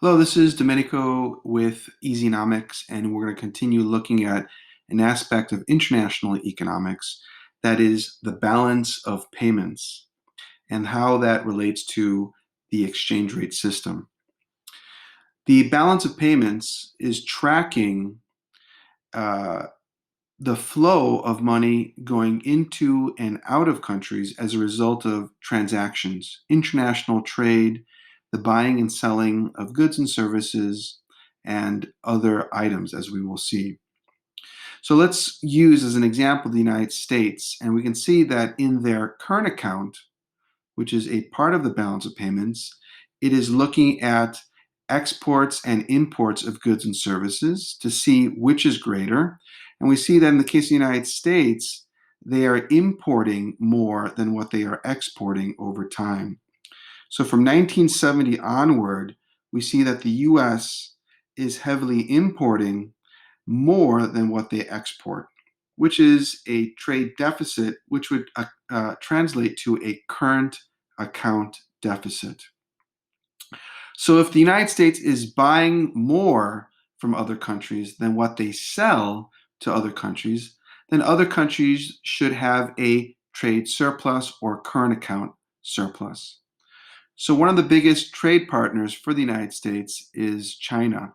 Hello, this is Domenico with Easynomics, and we're going to continue looking at an aspect of international economics, that is the balance of payments and how that relates to the exchange rate system. The balance of payments is tracking uh, the flow of money going into and out of countries as a result of transactions, international trade, the buying and selling of goods and services, and other items, as we will see. So let's use as an example the United States, and we can see that in their current account, which is a part of the balance of payments, it is looking at exports and imports of goods and services to see which is greater. And we see that in the case of the United States, they are importing more than what they are exporting over time. So from 1970 onward, we see that the US is heavily importing more than what they export, which is a trade deficit, which would translate to a current account deficit. So if the United States is buying more from other countries than what they sell to other countries, then other countries should have a trade surplus or current account surplus. So one of the biggest trade partners for the United States is China.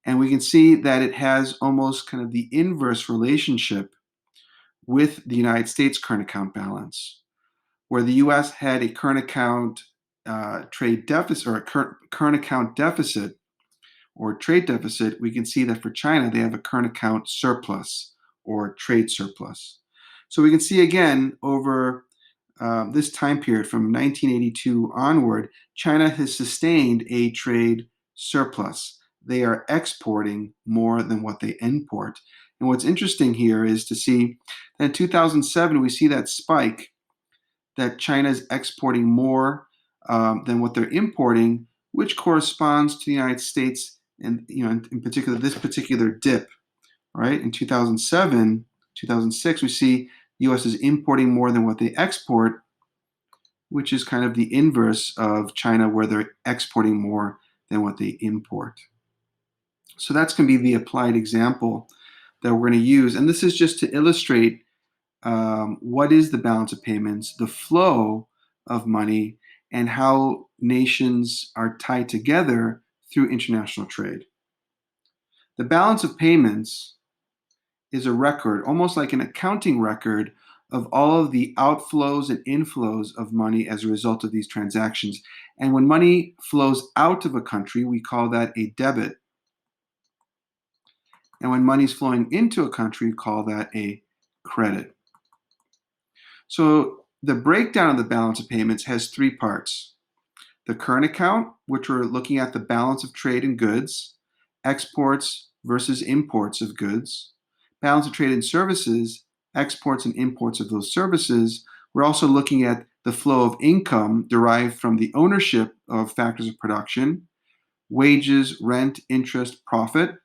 And we can see that it has almost kind of the inverse relationship with the United States current account balance, where the US had a current account trade deficit or a current account deficit or trade deficit. We can see that for China, they have a current account surplus or trade surplus. So we can see again over this time period from 1982 onward, China has sustained a trade surplus. They are exporting more than what they import. And what's interesting here is to see that in 2007, we see that spike that China is exporting more than what they're importing, which corresponds to the United States, and in particular, this particular dip, right? In 2007, 2006, we see the U.S. is importing more than what they export, which is kind of the inverse of China, where they're exporting more than what they import. So that's going to be the applied example that we're going to use. And this is just to illustrate what is the balance of payments, the flow of money, and how nations are tied together through international trade. The balance of payments is a record, almost like an accounting record, of all of the outflows and inflows of money as a result of these transactions. And when money flows out of a country, we call that a debit. And when money is flowing into a country, we call that a credit. So the breakdown of the balance of payments has three parts. The current account, which we're looking at the balance of trade in goods, exports versus imports of goods, balance of trade in services, exports and imports of those services. We're also looking at the flow of income derived from the ownership of factors of production, wages, rent, interest, profit.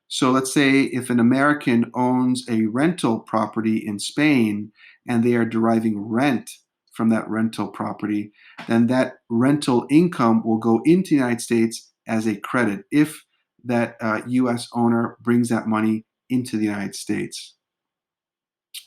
So let's say if an American owns a rental property in Spain and they are deriving rent from that rental property, then that rental income will go into the United States as a credit if that US owner brings that money into the United States.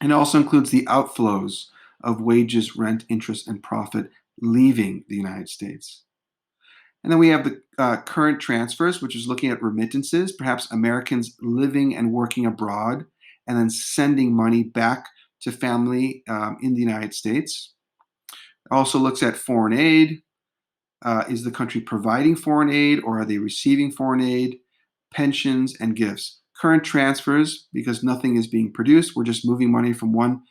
And it also includes the outflows of wages, rent, interest, and profit leaving the United States. And then we have the current transfers, which is looking at remittances, perhaps Americans living and working abroad, and then sending money back to family in the United States. It also looks at foreign aid. Is the country providing foreign aid or are they receiving foreign aid? Pensions and gifts. Current transfers, because nothing is being produced, we're just moving money from one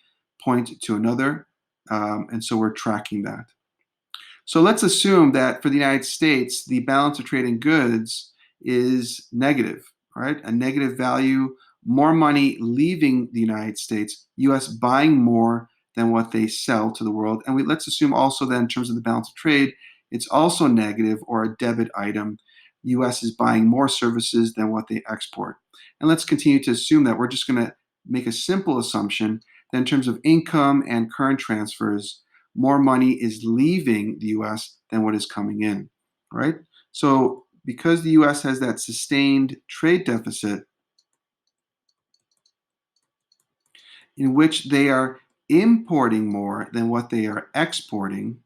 point to another, and so we're tracking that. So let's assume that for the United States, the balance of trade in goods is negative, right? A negative value, more money leaving the United States, US buying more than what they sell to the world. And let's assume also that in terms of the balance of trade, it's also negative or a debit item. US is buying more services than what they export. And let's continue to assume that. We're just going to make a simple assumption that in terms of income and current transfers, more money is leaving the US than what is coming in, right? So because the US has that sustained trade deficit in which they are importing more than what they are exporting,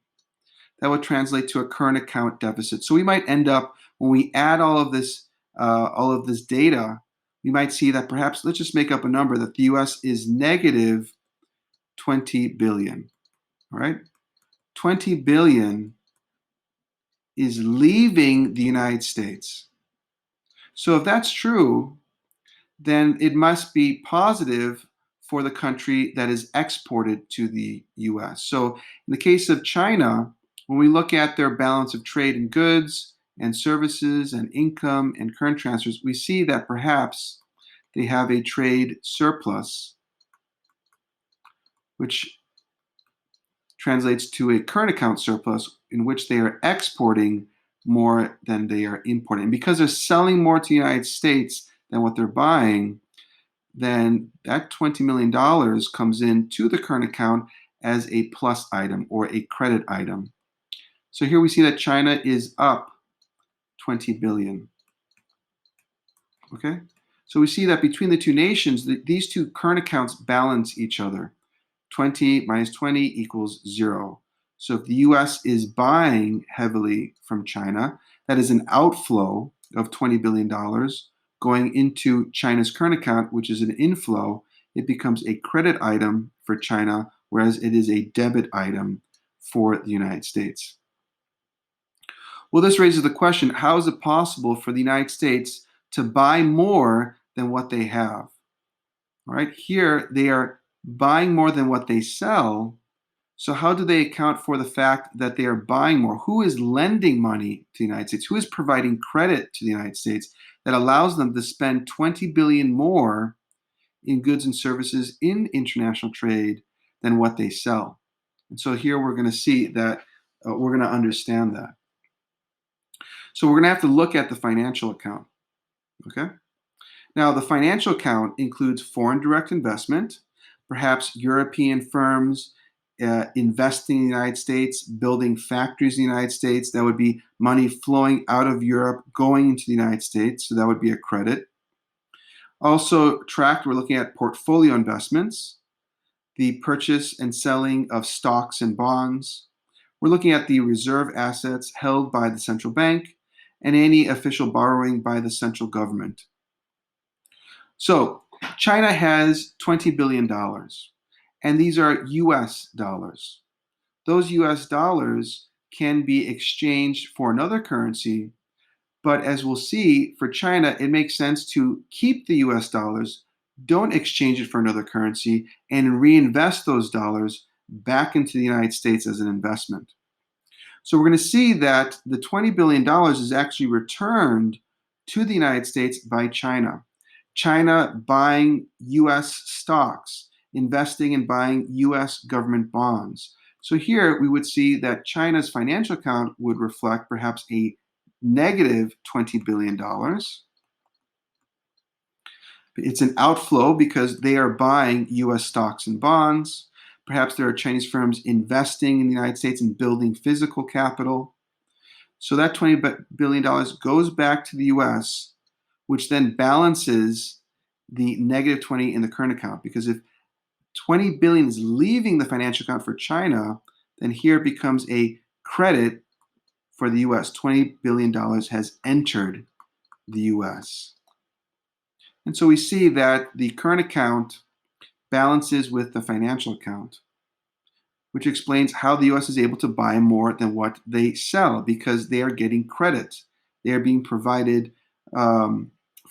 that would translate to a current account deficit. So we might end up, when we add all of this data, we might see that perhaps, let's just make up a number, that the US is negative 20 billion. All right? 20 billion is leaving the United States. So if that's true, then it must be positive for the country that is exported to the US. So in the case of China, when we look at their balance of trade in goods and services and income and current transfers, we see that perhaps they have a trade surplus, which translates to a current account surplus in which they are exporting more than they are importing. And because they're selling more to the United States than what they're buying, then that $20 million comes into the current account as a plus item or a credit item. So here we see that China is up 20 billion. Okay? So we see that between the two nations, these two current accounts balance each other. 20 minus 20 equals 0. So if the US is buying heavily from China, that is an outflow of $20 billion going into China's current account, which is an inflow. It becomes a credit item for China, whereas it is a debit item for the United States. Well, this raises the question, how is it possible for the United States to buy more than what they have? All right, here they are buying more than what they sell. So how do they account for the fact that they are buying more? Who is lending money to the United States? Who is providing credit to the United States that allows them to spend 20 billion more in goods and services in international trade than what they sell? And so here we're going to see that we're going to understand that. So we're going to have to look at the financial account. Okay? Now, the financial account includes foreign direct investment, perhaps European firms investing in the United States, building factories in the United States. That would be money flowing out of Europe, going into the United States. So that would be a credit. Also tracked, we're looking at portfolio investments, the purchase and selling of stocks and bonds. We're looking at the reserve assets held by the central bank and any official borrowing by the central government. So China has $20 billion, and these are US dollars. Those US dollars can be exchanged for another currency, but as we'll see, for China, it makes sense to keep the US dollars, don't exchange it for another currency, and reinvest those dollars back into the United States as an investment. So we're going to see that the $20 billion is actually returned to the United States by China. China buying US stocks, investing and buying US government bonds. So here we would see that China's financial account would reflect perhaps a negative $20 billion. It's an outflow because they are buying US stocks and bonds. Perhaps there are Chinese firms investing in the United States and building physical capital. So that $20 billion goes back to the US, which then balances the negative 20 in the current account. Because if 20 billion is leaving the financial account for China, then here it becomes a credit for the US. $20 billion has entered the US. And so we see that the current account balances with the financial account, which explains how the US is able to buy more than what they sell because they are getting credit. They are being provided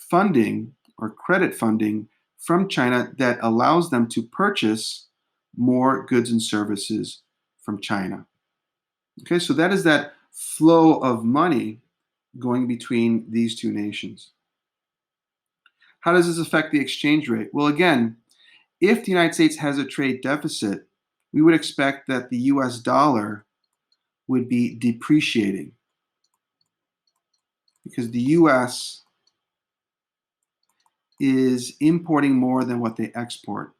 funding or credit funding from China that allows them to purchase more goods and services from China. Okay, so that is that flow of money going between these two nations. How does this affect the exchange rate? Well, again, if the United States has a trade deficit, we would expect that the US dollar would be depreciating because the US is importing more than what they export.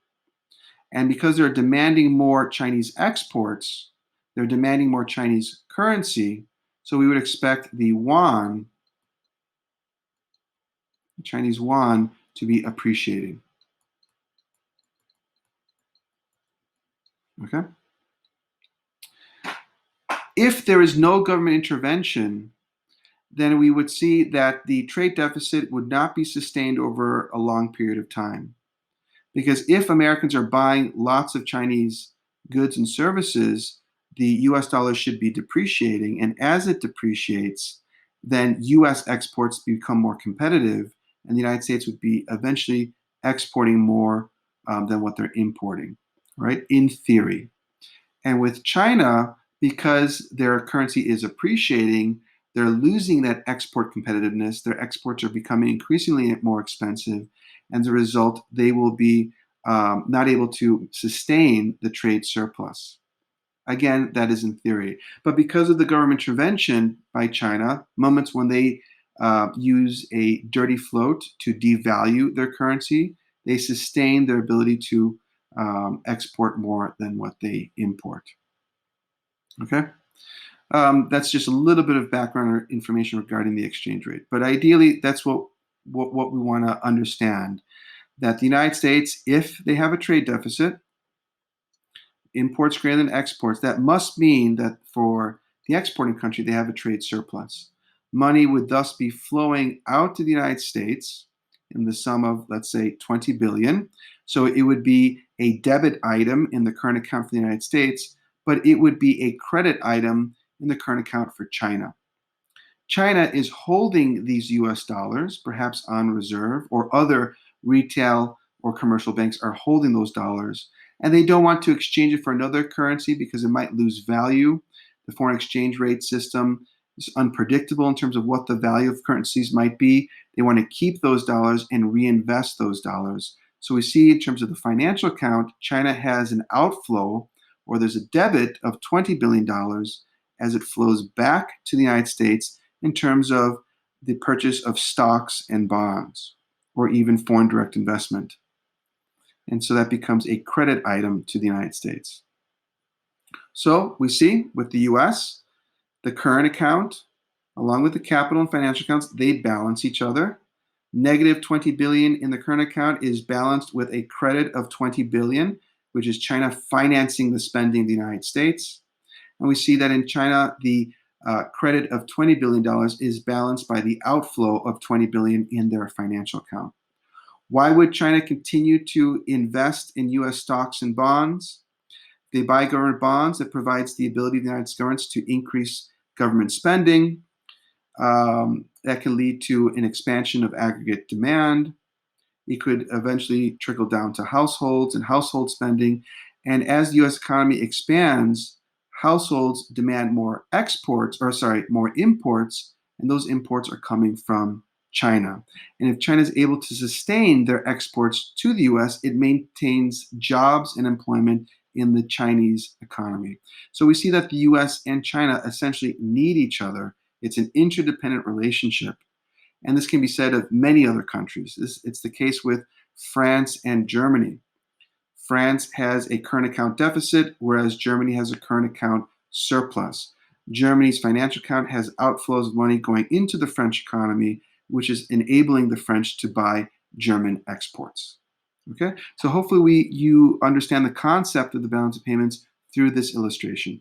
And because they're demanding more Chinese exports, they're demanding more Chinese currency. So we would expect the yuan the Chinese yuan, to be appreciating. Okay? If there is no government intervention, then we would see that the trade deficit would not be sustained over a long period of time. Because if Americans are buying lots of Chinese goods and services, the US dollar should be depreciating. And as it depreciates, then US exports become more competitive, and the United States would be eventually exporting more than what they're importing, right? In theory. And with China, because their currency is appreciating, they're losing that export competitiveness. Their exports are becoming increasingly more expensive. And as a result, they will be not able to sustain the trade surplus. Again, that is in theory. But because of the government intervention by China, moments when they use a dirty float to devalue their currency, they sustain their ability to export more than what they import. Okay? That's just a little bit of background or information regarding the exchange rate. But ideally, that's what we want to understand. That the United States, if they have a trade deficit, imports greater than exports, that must mean that for the exporting country, they have a trade surplus. Money would thus be flowing out to the United States in the sum of, let's say, 20 billion. So it would be a debit item in the current account for the United States, but it would be a credit item in the current account for China. China is holding these US dollars, perhaps on reserve, or other retail or commercial banks are holding those dollars, and they don't want to exchange it for another currency because it might lose value. The foreign exchange rate system is unpredictable in terms of what the value of currencies might be. They want to keep those dollars and reinvest those dollars. So we see in terms of the financial account, China has an outflow, or there's a debit of $20 billion as it flows back to the United States in terms of the purchase of stocks and bonds, or even foreign direct investment. And so that becomes a credit item to the United States. So we see with the US, the current account, along with the capital and financial accounts, they balance each other. Negative 20 billion in the current account is balanced with a credit of 20 billion, which is China financing the spending of the United States. And we see that in China, the credit of $20 billion is balanced by the outflow of 20 billion in their financial account. Why would China continue to invest in US stocks and bonds? They buy government bonds. That provides the ability of the United States governments to increase government spending. That can lead to an expansion of aggregate demand. It could eventually trickle down to households and household spending. And as the US economy expands, households demand more more imports, and those imports are coming from China. And if China is able to sustain their exports to the US, it maintains jobs and employment in the Chinese economy. So we see that the US and China essentially need each other. It's an interdependent relationship. And this can be said of many other countries. It's the case with France and Germany. France has a current account deficit, whereas Germany has a current account surplus. Germany's financial account has outflows of money going into the French economy, which is enabling the French to buy German exports. Okay, so hopefully you understand the concept of the balance of payments through this illustration.